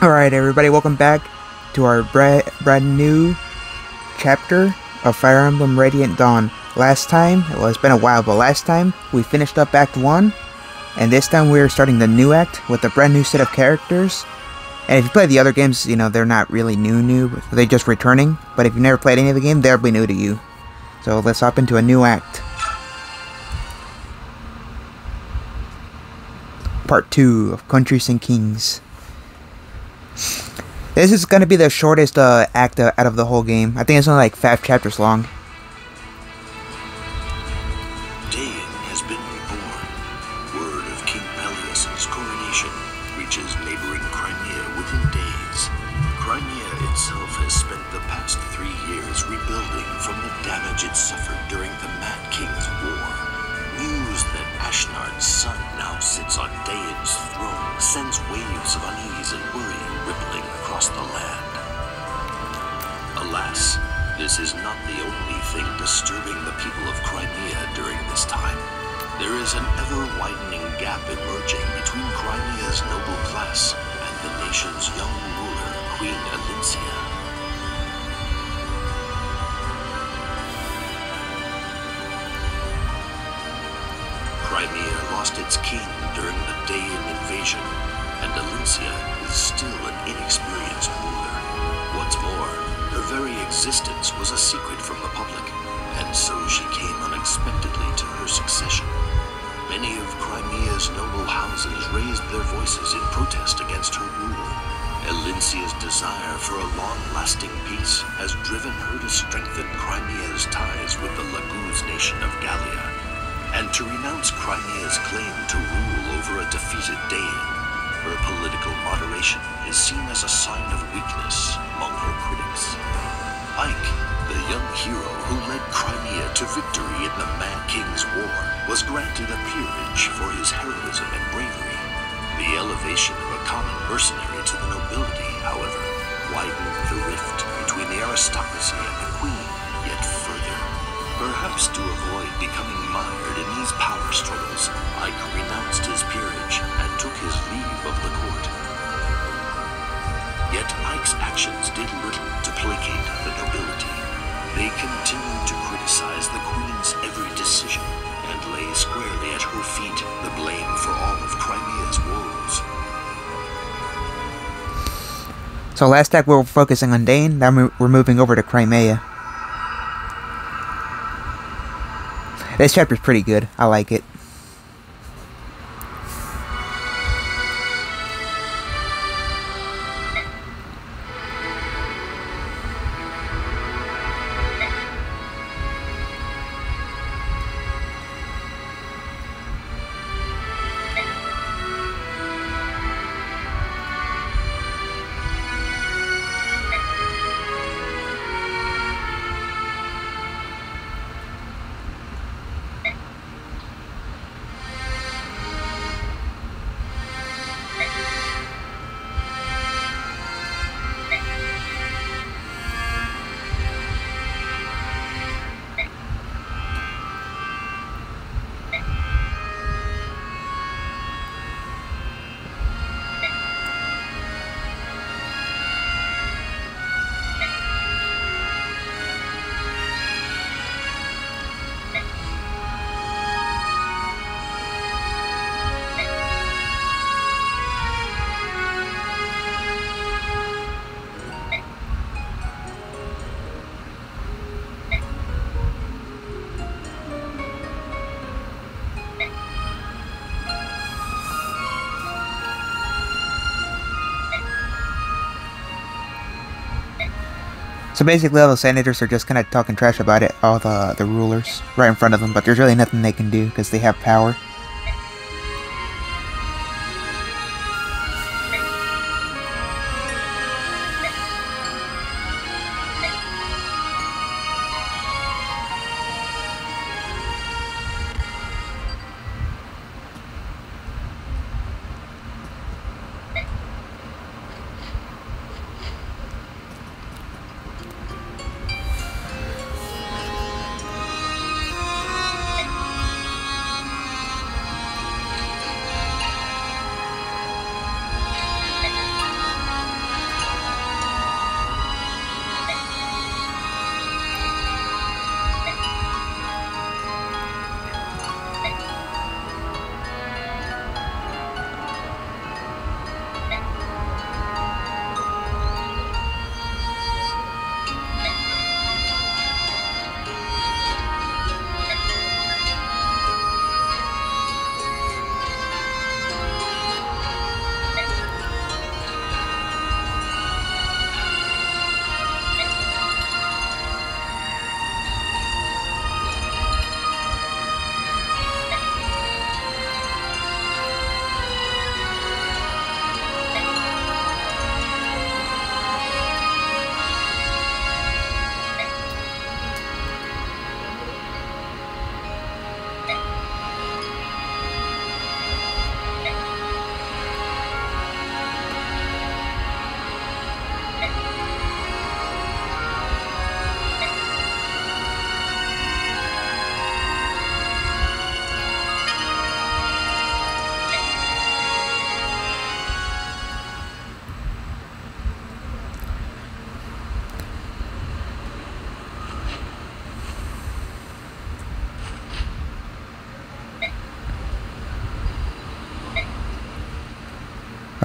Alright everybody, welcome back to our brand new chapter of Fire Emblem Radiant Dawn. Last time, well it's been a while, but last time we finished up Act 1, and this time we're starting the new act with a brand new set of characters. And if you play the other games, you know, they're not really new, they're just returning, but if you've never played any of the game, they'll be new to you. So let's hop into a new act. Part 2 of Countries and Kings. This is going to be the shortest act out of the whole game. I think it's only like 5 chapters long. Dayan has been reborn. Word of King Pelias's coronation reaches neighboring Crimea within days. Crimea itself has spent the past 3 years rebuilding from the damage it suffered during the Mad King's war. News that Ashnard's son now sits on Dayan's throne sends waves of unease and worry rippling across the land. Alas, this is not the only thing disturbing the people of Crimea during this time. There is an ever-widening gap emerging between Crimea's noble class and the nation's young ruler, Queen Valencia. Crimea lost its king during the Dayan invasion, and Valencia is still an inexperienced ruler. What's more, her very existence was a secret from the public, and so she came unexpectedly to her succession. Many of Crimea's noble houses raised their voices in protest against her rule. Valencia's desire for a long-lasting peace has driven her to strengthen Crimea's ties with the Laguz nation of Gallia, and to renounce Crimea's claim to rule over a defeated Dayan. Her political moderation is seen as a sign of weakness among her critics. Ike, the young hero who led Crimea to victory in the Mad King's War, was granted a peerage for his heroism and bravery. The elevation of a common mercenary to the nobility, however, widened the rift between the aristocracy and the queen yet further. Perhaps to avoid becoming mired in these power struggles, Ike renounced his peerage and took his leave of the court. Yet Ike's actions did little to placate the nobility. They continued to criticize the queen's every decision and lay squarely at her feet the blame for all of Crimea's woes. So last act we were focusing on Dayan, now we're moving over to Crimea. This chapter's pretty good. I like it. So basically all the senators are just kind of talking trash about it, all the rulers, right in front of them, but there's really nothing they can do because they have power.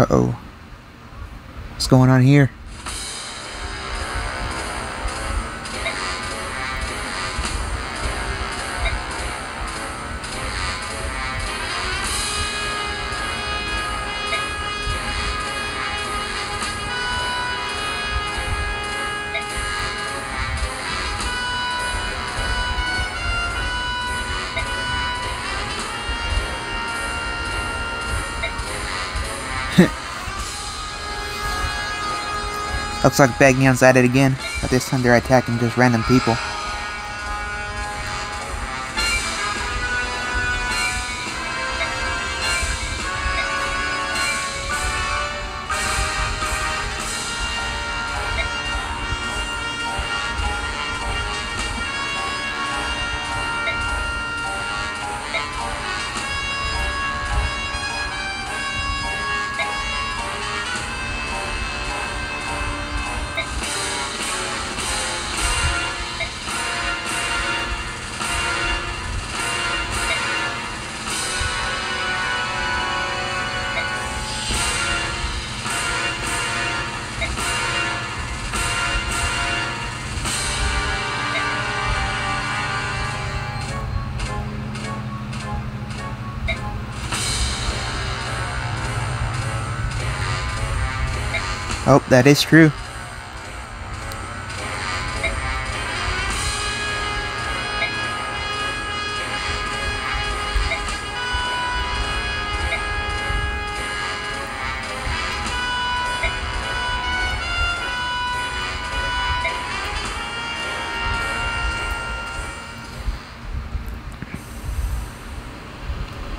Uh-oh. What's going on here? Looks like Bagnion's at it again, but this time they're attacking just random people. Oh, that is true.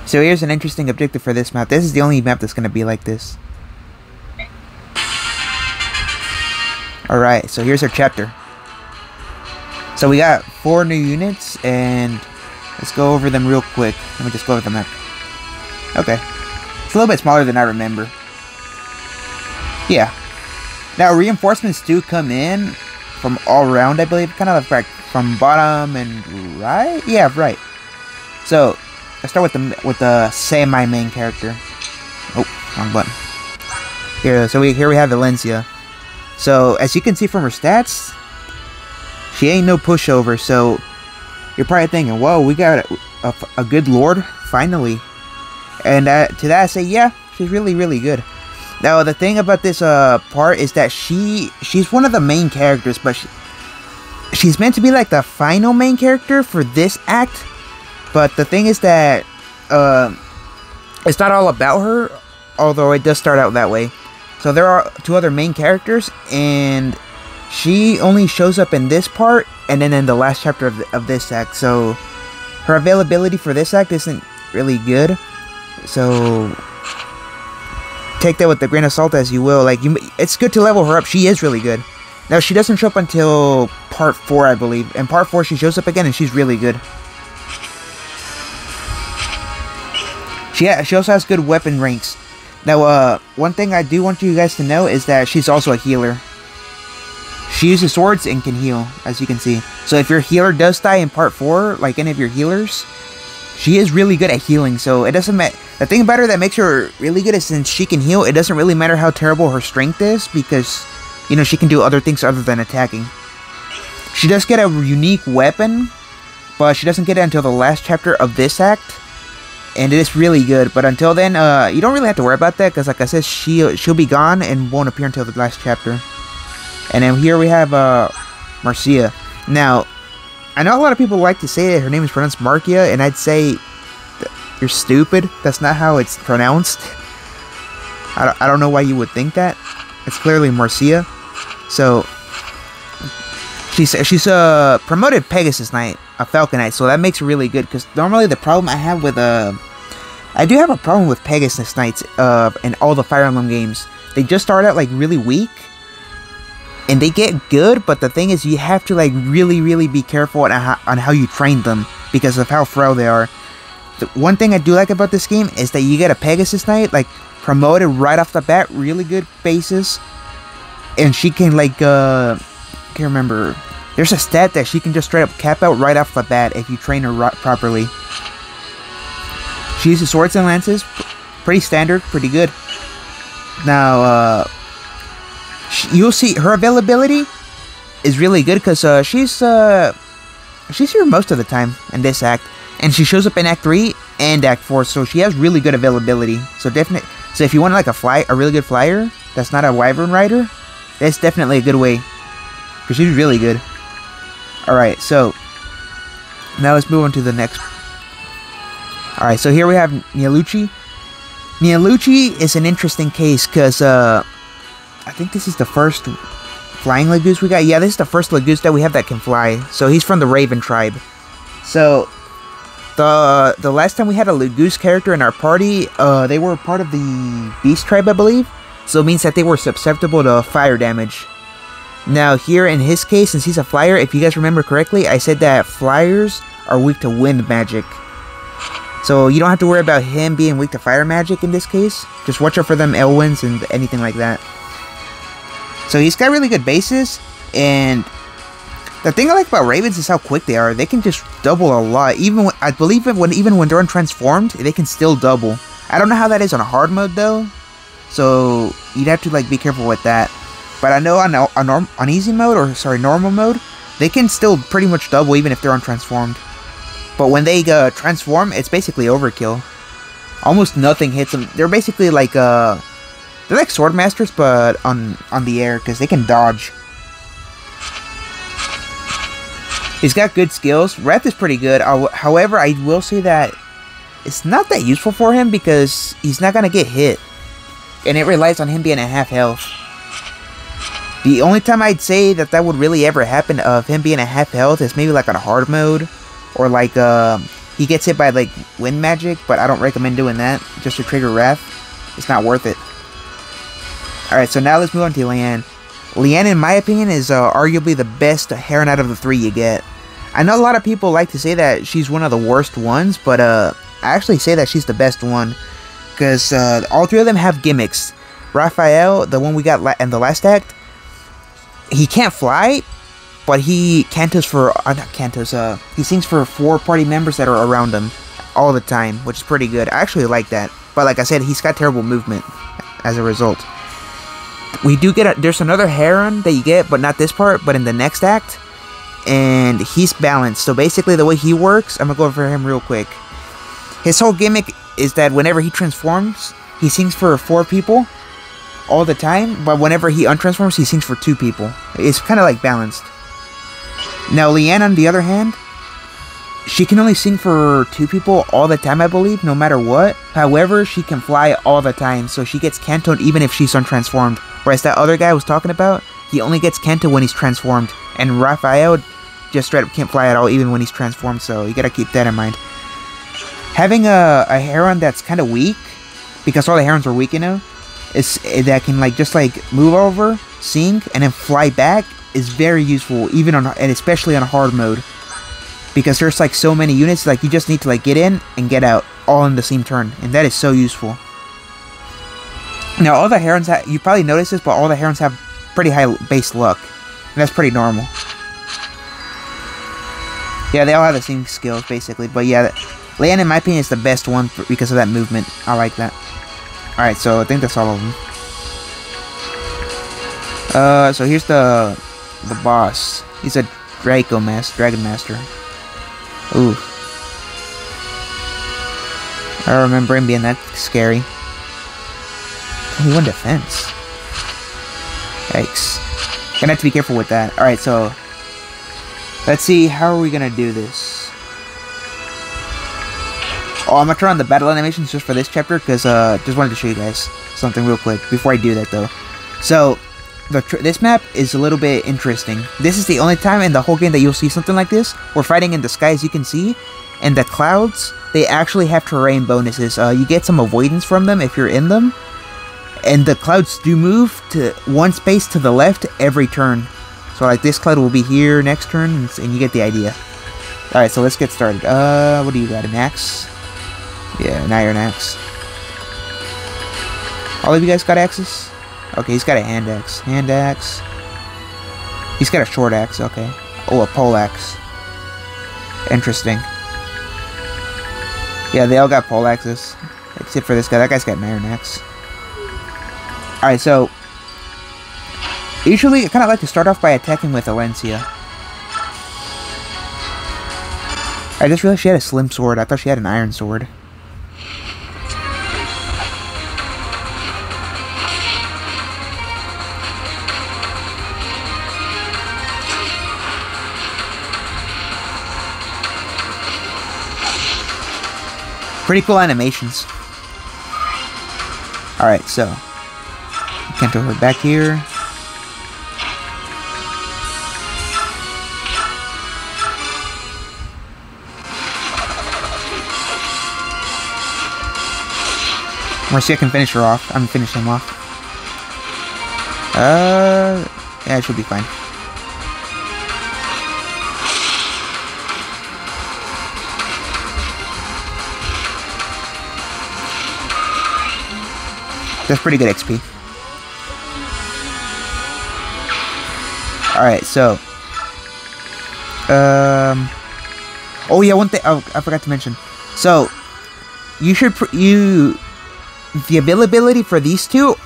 So here's an interesting objective for this map. This is the only map that's going to be like this. Alright, so here's our chapter. So we got 4 new units, and let's go over them real quick. Let me just go over the map. Okay. It's a little bit smaller than I remember. Yeah. Now, reinforcements do come in from all around, I believe. Kind of like from bottom and right? Yeah, right. So, let's start with the semi-main character. Oh, wrong button. Here we have Valencia. So, as you can see from her stats, she ain't no pushover, so you're probably thinking, whoa, we got a good lord, finally. And to that I say, yeah, she's really, really good. Now, the thing about this part is that she's one of the main characters, but she's meant to be like the final main character for this act. But the thing is that it's not all about her, although it does start out that way. So there are 2 other main characters, and she only shows up in this part and then in the last chapter of this act. So her availability for this act isn't really good. So take that with a grain of salt as you will. Like, it's good to level her up. She is really good. Now, she doesn't show up until part 4, I believe. In part 4, she shows up again, and she's really good. She also has good weapon ranks. Now, one thing I do want you guys to know is that she's also a healer. She uses swords and can heal, as you can see. So if your healer does die in part 4, like any of your healers, she is really good at healing. So it doesn't matter. The thing about her that makes her really good is since she can heal, it doesn't really matter how terrible her strength is, because, you know, she can do other things other than attacking. She does get a unique weapon, but she doesn't get it until the last chapter of this act. And it is really good, but until then, you don't really have to worry about that, because like I said, she'll be gone and won't appear until the last chapter. And then here we have Marcia. Now, I know a lot of people like to say that her name is pronounced Marcia, and I'd say you're stupid. That's not how it's pronounced. I don't know why you would think that. It's clearly Marcia. So she's promoted Pegasus Knight, a Falcon Knight, so that makes her really good, because normally the problem I have with I do have a problem with Pegasus Knights in all the Fire Emblem games. They just start out like really weak, and they get good, but the thing is you have to like really be careful on how you train them because of how frail they are. The one thing I do like about this game is that you get a Pegasus Knight like promoted right off the bat, really good basis, and she can like I can't remember. There's a stat that she can just straight up cap out right off the bat if you train her properly. She uses swords and lances, pretty standard, pretty good. Now, you'll see her availability is really good because she's here most of the time in this act, and she shows up in Act 3 and Act 4, so she has really good availability. So so if you want like a really good flyer that's not a Wyvern rider, that's definitely a good way, because she's really good. Alright, so now let's move on to the next. Alright, so here we have Lucci. Lucci is an interesting case because I think this is the first flying Legoose we got. Yeah, this is the first Legoose that we have that can fly. So he's from the Raven tribe. So the last time we had a Legoose character in our party, they were part of the Beast tribe, I believe. So it means that they were susceptible to fire damage. Now here in his case, since he's a flyer, if you guys remember correctly, I said that flyers are weak to wind magic. So you don't have to worry about him being weak to fire magic in this case. Just watch out for them Elwinds and anything like that. So he's got really good bases, and the thing I like about Ravens is how quick they are. They can just double a lot. Even when, I believe even when they're untransformed, they can still double. I don't know how that is on a hard mode though, so you'd have to like be careful with that. But I know on easy mode, or sorry, normal mode, they can still pretty much double even if they're untransformed. But when they transform, it's basically overkill. Almost nothing hits them. They're basically like they're like sword masters, but on the air, because they can dodge. He's got good skills. Wrath is pretty good. However, I will say that it's not that useful for him because he's not gonna get hit, and it relies on him being at half health. The only time I'd say that would really ever happen of him being at half health is maybe like on a hard mode, or like he gets hit by like wind magic, but I don't recommend doing that just to trigger Wrath. It's not worth it. Alright, so now let's move on to Leanne. Leanne, in my opinion, is arguably the best Heron out of the three you get. I know a lot of people like to say that she's one of the worst ones, but I actually say that she's the best one, because all three of them have gimmicks. Raphael, the one we got in the last act, he can't fly, but he cantos for, not cantos, he sings for 4 party members that are around him all the time, which is pretty good. I actually like that. But like I said, he's got terrible movement as a result. We do get, there's another Heron that you get, but not this part, but in the next act. And he's balanced. So basically the way he works, I'm going to go over him real quick. His whole gimmick is that whenever he transforms, he sings for 4 people all the time. But whenever he untransforms, he sings for 2 people. It's kind of like balanced. Now, Leanne, on the other hand, she can only sing for 2 people all the time, I believe, no matter what. However, she can fly all the time, so she gets cantoed even if she's untransformed. Whereas that other guy I was talking about, he only gets cantoed when he's transformed. And Raphael just straight up can't fly at all, even when he's transformed, so you gotta keep that in mind. Having a Heron that's kind of weak, because all the Herons are weak, you know, that can like just like move over, sing, and then fly back, is very useful, even on, and especially on a hard mode, because there's like so many units, like you just need to like get in and get out all in the same turn, and that is so useful. Now all the Herons you probably noticed this, but all the Herons have pretty high base luck, and that's pretty normal. Yeah, they all have the same skills basically, but yeah, Leanne in my opinion is the best one because of that movement. I like that. Alright, so I think that's all of them. So here's the boss. He's a Dragon Master. Ooh. I remember him being that scary. Only 1 defense. Yikes. Gonna have to be careful with that. Alright, so let's see, how are we gonna do this? Oh, I'm gonna turn on the battle animations just for this chapter, because just wanted to show you guys something real quick before I do that though. So this map is a little bit interesting. This is the only time in the whole game that you'll see something like this. We're fighting in the sky, as you can see, and the clouds, they actually have terrain bonuses. You get some avoidance from them if you're in them, and the clouds do move to 1 space to the left every turn. So like this cloud will be here next turn, and you get the idea. Alright, so let's get started. What do you got, an axe? Yeah, now you're an axe. All of you guys got axes? Okay, he's got a hand axe. Hand axe. He's got a short axe, okay. Oh, a pole axe. Interesting. Yeah, they all got pole axes. Except for this guy. That guy's got an iron axe. Alright, so usually I kind of like to start off by attacking with Valencia. I just realized she had a slim sword. I thought she had an iron sword. Pretty cool animations. Alright, so can't throw her back here. Marcia can finish her off. I'm finish him off. Yeah, it should be fine. That's pretty good XP. Alright, so oh yeah, one thing I forgot to mention. So you should the availability for these two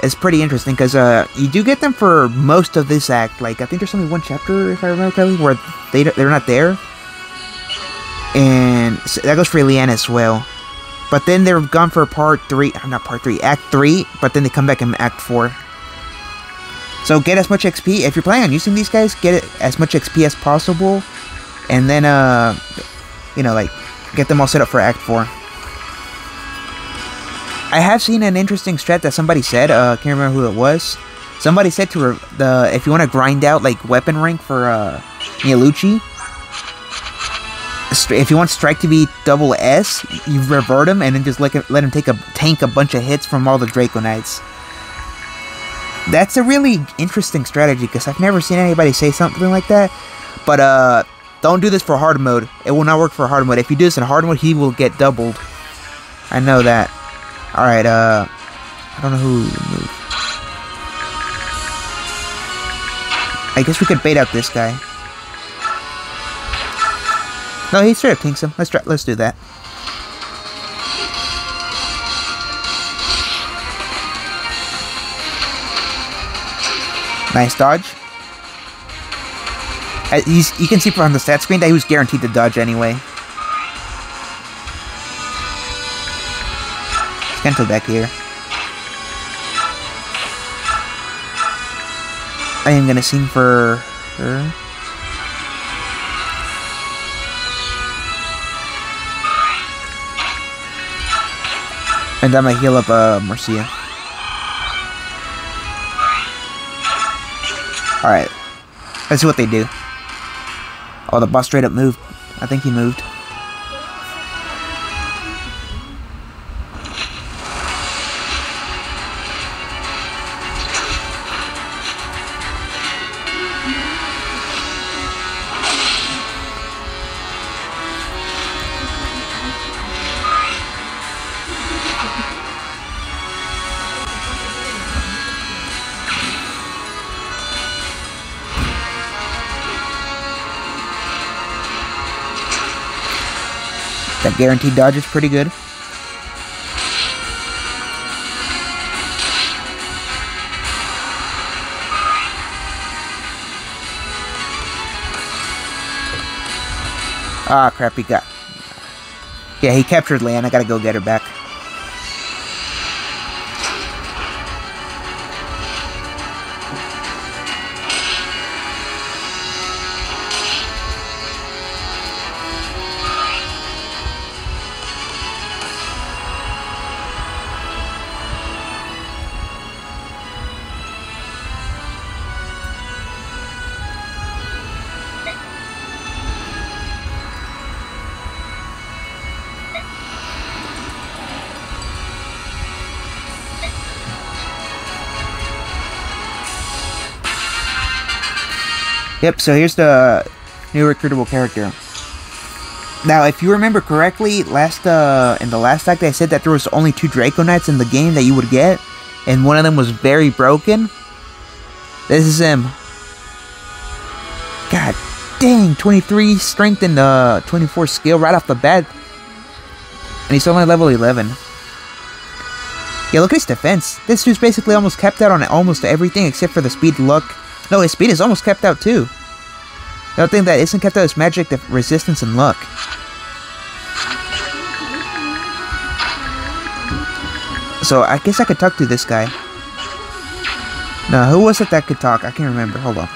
is pretty interesting, because you do get them for most of this act. Like, I think there's only one chapter, if I remember correctly, where they're not there, and so that goes for Leanne as well. But then they're gone for Act 3, but then they come back in Act 4. So get as much XP, if you're planning on using these guys, get as much XP as possible, and then, you know, like, get them all set up for Act 4. I have seen an interesting strat that somebody said, can't remember who it was. Somebody said to if you want to grind out, like, weapon rank for, Lucci, if you want Strike to be double S, you revert him and then just let him tank a bunch of hits from all the Draco Knights. That's a really interesting strategy, because I've never seen anybody say something like that. But don't do this for hard mode. It will not work for hard mode. If you do this in hard mode, he will get doubled. I know that. Alright, I don't know who moved. I guess we could bait out this guy. No, he straight up tinks him. Let's do that. Nice dodge. You can see from the stat screen that he was guaranteed to dodge anyway. Kento back here. I am gonna sing for her. And I'm gonna heal up Marcia. Alright. Let's see what they do. Oh, the boss straight up moved. I think he moved. That guaranteed dodge is pretty good. Ah, crap, he got... Yeah, he captured Leanne. I gotta go get her back. Yep, so here's the new recruitable character. Now, if you remember correctly, in the last act I said that there was only 2 Draco Knights in the game that you would get, and one of them was very broken. This is him. God dang, 23 strength and 24 skill right off the bat. And he's only level 11. Yeah, look at his defense. This dude's basically almost kept out on almost everything except for the speed, luck. No, his speed is almost kept out too. The only thing that isn't kept out is magic, resistance, and luck. So I guess I could talk to this guy. No, who was it that could talk? I can't remember. Hold on.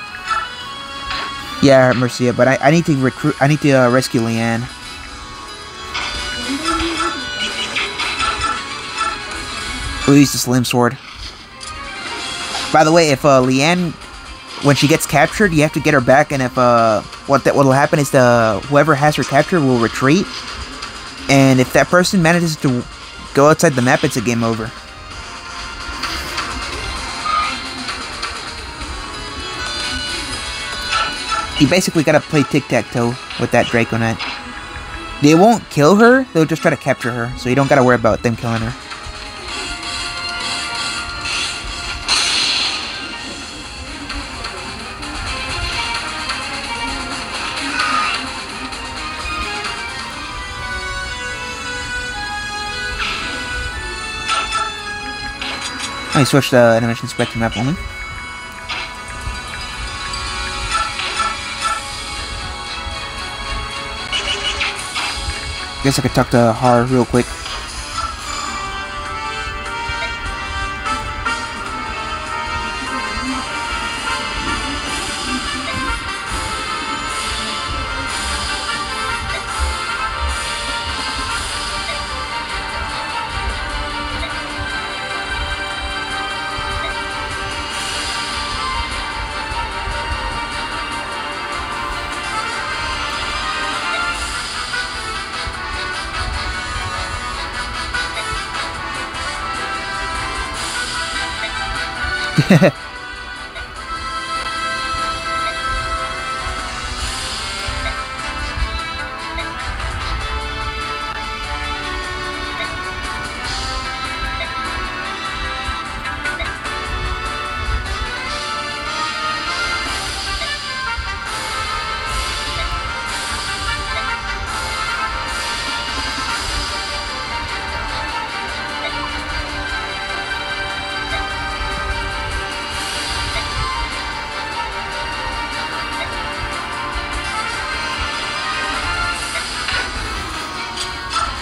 Yeah, Marcia, but I need to recruit. I need to rescue Leanne. We'll use the slim sword. By the way, if Leanne, when she gets captured, you have to get her back, and if what'll happen is whoever has her captured will retreat, and if that person manages to go outside the map, it's a game over. You basically gotta play tic-tac-toe with that Draconite. They won't kill her, they'll just try to capture her, so you don't gotta worry about them killing her. I switched the animation spec to map only. Guess I could talk to Har real quick.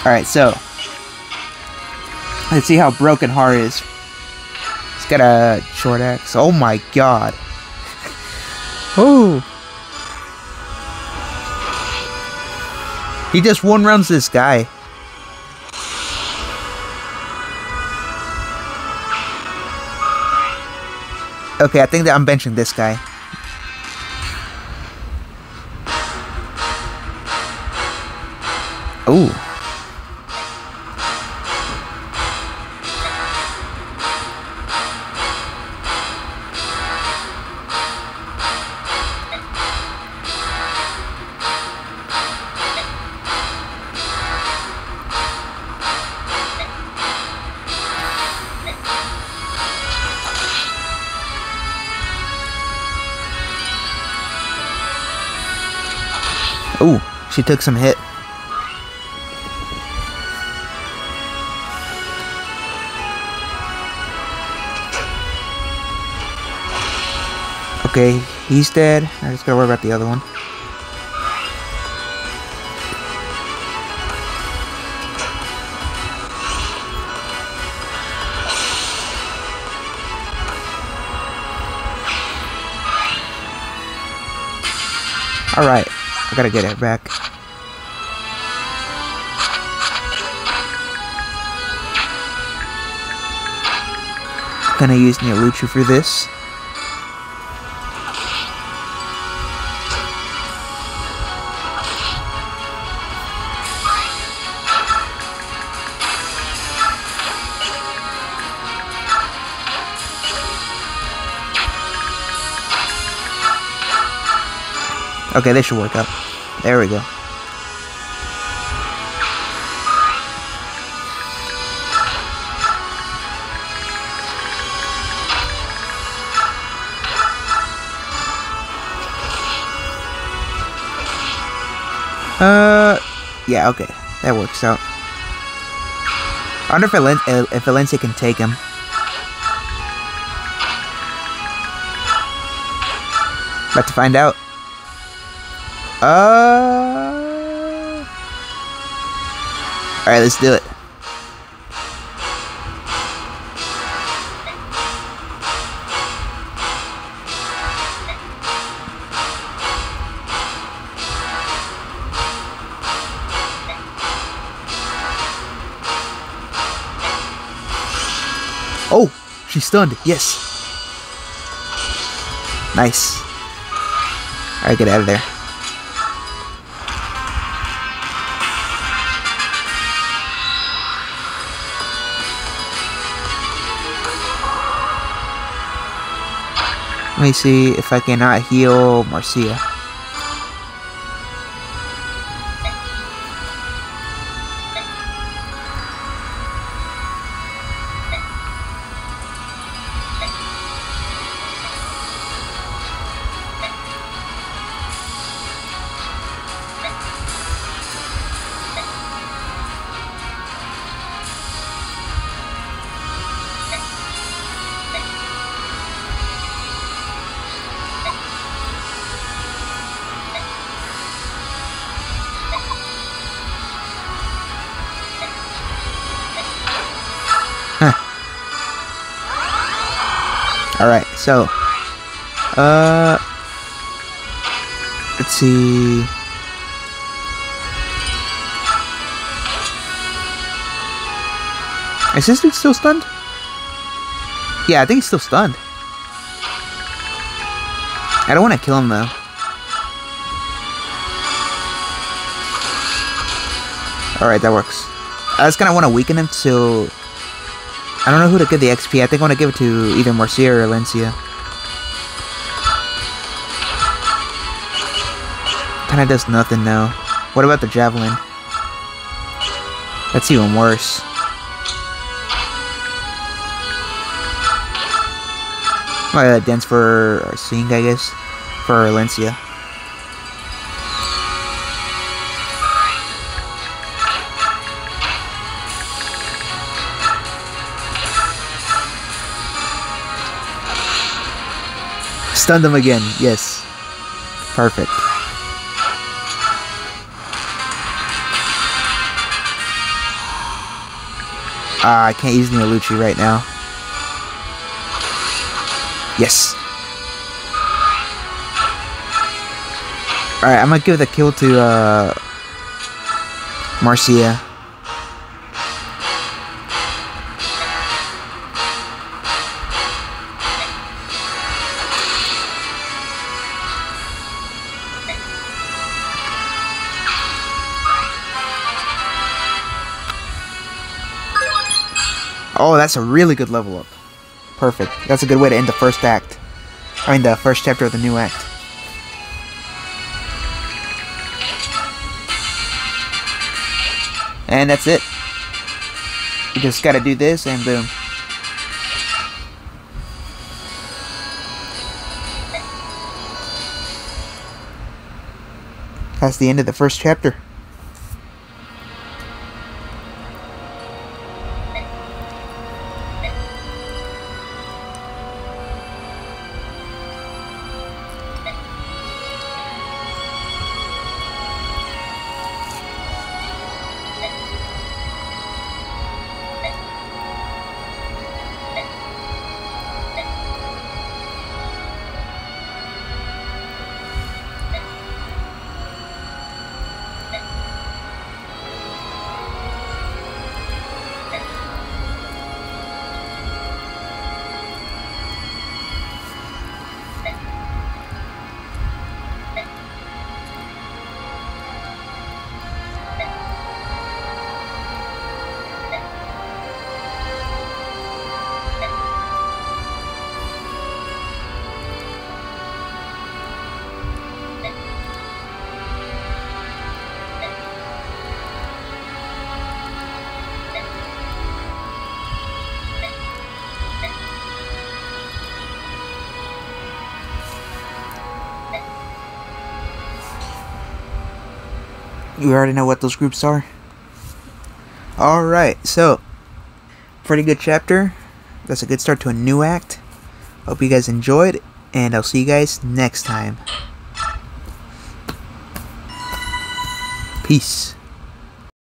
Alright, so let's see how broken Har is. He's got a short axe. Oh my god. Oh. He just one-rounds this guy. Okay, I think that I'm benching this guy. Ooh. Ooh, she took some hit. Okay, he's dead. I just gotta worry about the other one. Alright, I gotta get it back. Gonna use Lucci for this. Okay, this should work out. There we go. Yeah, okay. That works out. I wonder if Valencia can take him. About to find out. Alright, let's do it. Oh, she's stunned. Yes. Nice. Alright, get out of there. Let me see if I cannot heal Marcia. Alright, so let's see. Is this dude still stunned? Yeah, I think he's still stunned. I don't want to kill him though. Alright, that works. I just kind of want to weaken him, so I don't know who to give the XP. I think I want to give it to either Marcia or Valencia. Kinda does nothing now. What about the javelin? That's even worse. Dance for sing, I guess. For Valencia. Stunned him again, yes. Perfect. I can't use the Lucci right now. Yes. Alright, I'm gonna give the kill to Marcia. Oh, that's a really good level up. Perfect. That's a good way to end the first act. I mean, the first chapter of the new act. And that's it. You just gotta do this and boom. That's the end of the first chapter. You already know what those groups are. Alright, so pretty good chapter. That's a good start to a new act. Hope you guys enjoyed, and I'll see you guys next time. Peace.